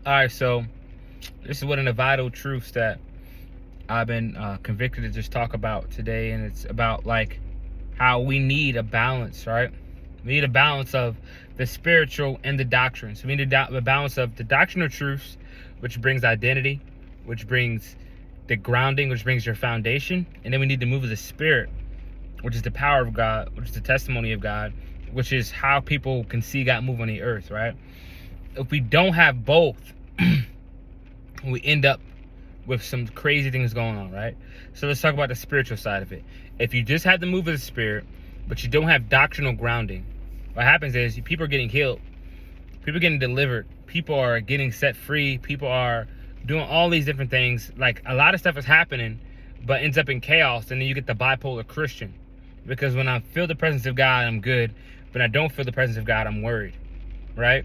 All right, so this is one of the vital truths that I've been convicted to just talk about today, and it's about like how we need a balance, right? We need a balance of the spiritual and the doctrine. So we need a balance of the doctrinal truths, which brings identity, which brings the grounding, which brings your foundation, and then we need to move of the spirit, which is the power of God, which is the testimony of God, which is how people can see God move on the earth, right? If we don't have both, we end up with some crazy things going on, right? So let's talk about the spiritual side of it. If you just have the move of the spirit, but you don't have doctrinal grounding, what happens is people are getting healed, people are getting delivered, people are getting set free, people are doing all these different things. Like, a lot of stuff is happening, but ends up in chaos, and then you get the bipolar Christian. Because when I feel the presence of God, I'm good. When I don't feel the presence of God, I'm worried, right?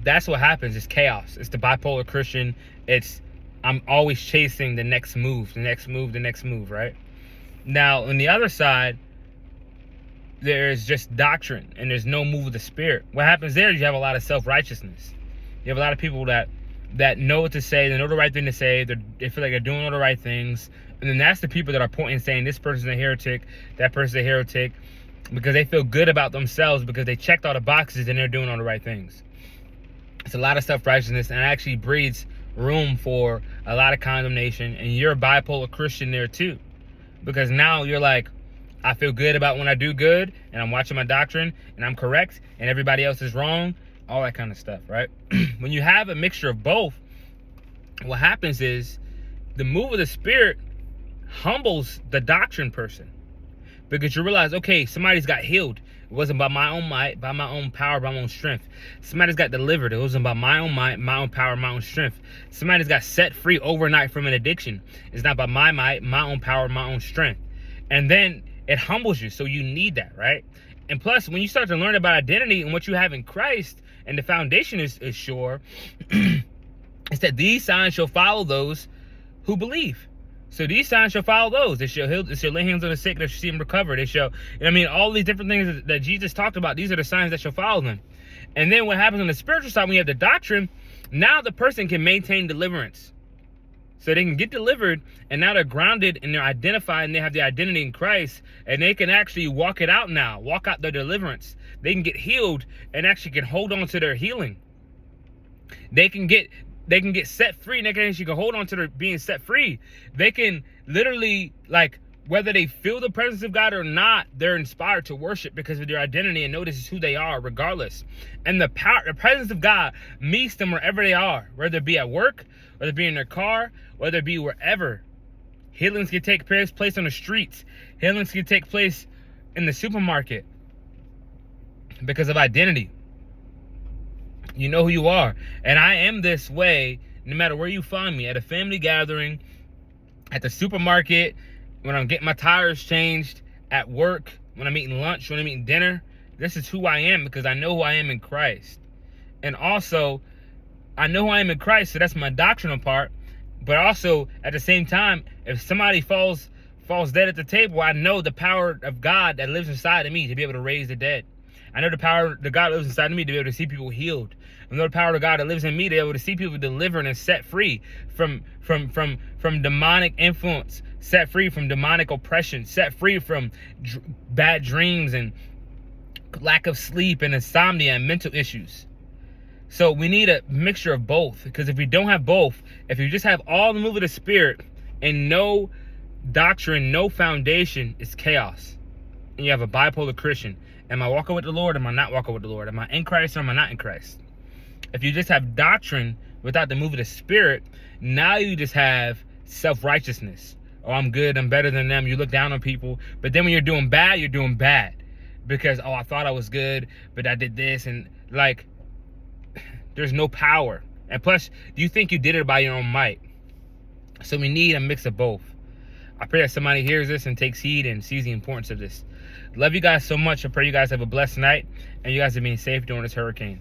That's what happens. It's chaos. It's the bipolar Christian. It's I'm always chasing the next move, the next move, the next move, right? Now, on the other side, there's just doctrine, and there's no move of the spirit. What happens there is you have a lot of self-righteousness. You have a lot of people that know what to say, they know the right thing to say, they feel like they're doing all the right things, and then that's the people that are pointing, saying this person's a heretic, that person's a heretic, because they feel good about themselves because they checked all the boxes and they're doing all the right things. It's a lot of self-righteousness, and it actually breeds room for a lot of condemnation, and you're a bipolar Christian there too, because now you're like, I feel good about when I do good, and I'm watching my doctrine, and I'm correct, and everybody else is wrong, all that kind of stuff, right? When you have a mixture of both, what happens is the move of the spirit humbles the doctrine person, because you realize, okay, somebody's got healed. It wasn't by my own might, by my own power, by my own strength. Somebody's got delivered. It wasn't by my own might, my own power, my own strength. Somebody's got set free overnight from an addiction. It's not by my might, my own power, my own strength. And then it humbles you, so you need that, right? And plus, when you start to learn about identity and what you have in Christ, and the foundation is sure, it's that these signs shall follow those who believe. So these signs shall follow those. They shall heal, they shall lay hands on the sick, they shall see them recover. They shall, all these different things that Jesus talked about, these are the signs that shall follow them. And then what happens on the spiritual side, when you have the doctrine, now the person can maintain deliverance. So they can get delivered, and now they're grounded, and they're identified, and they have the identity in Christ, and they can actually walk it out now, walk out their deliverance. They can get healed and actually can hold on to their healing. They can get set free, and they can actually hold on to their being set free. They can literally, like, whether they feel the presence of God or not, they're inspired to worship because of their identity, and know this is who they are regardless. And the presence of God meets them wherever they are, whether it be at work, whether it be in their car, whether it be wherever. Healings can take place on the streets. Healings can take place in the supermarket because of identity. You know who you are. And I am this way no matter where you find me. At a family gathering, at the supermarket, when I'm getting my tires changed, at work, when I'm eating lunch, when I'm eating dinner. This is who I am because I know who I am in Christ. And also, I know who I am in Christ, so that's my doctrinal part. But also, at the same time, if somebody falls dead at the table, I know the power of God that lives inside of me to be able to raise the dead. I know the power of God that lives inside of me to be able to see people healed. I know the power of God that lives in me to be able to see people delivered and set free from demonic influence, set free from demonic oppression, set free from bad dreams and lack of sleep and insomnia and mental issues. So we need a mixture of both, because if we don't have both, if you just have all the move of the spirit and no doctrine, no foundation, it's chaos. And you have a bipolar Christian. Am I walking with the Lord? Am I not walking with the Lord? Am I in Christ or am I not in Christ? If you just have doctrine without the move of the spirit, now you just have self-righteousness. Oh, I'm good, I'm better than them. You look down on people. But then when you're doing bad, you're doing bad. Because, oh, I thought I was good, but I did this. And, like, there's no power. And plus, you think you did it by your own might. So we need a mix of both. I pray that somebody hears this and takes heed and sees the importance of this. Love you guys so much. I pray you guys have a blessed night, and you guys are being safe during this hurricane.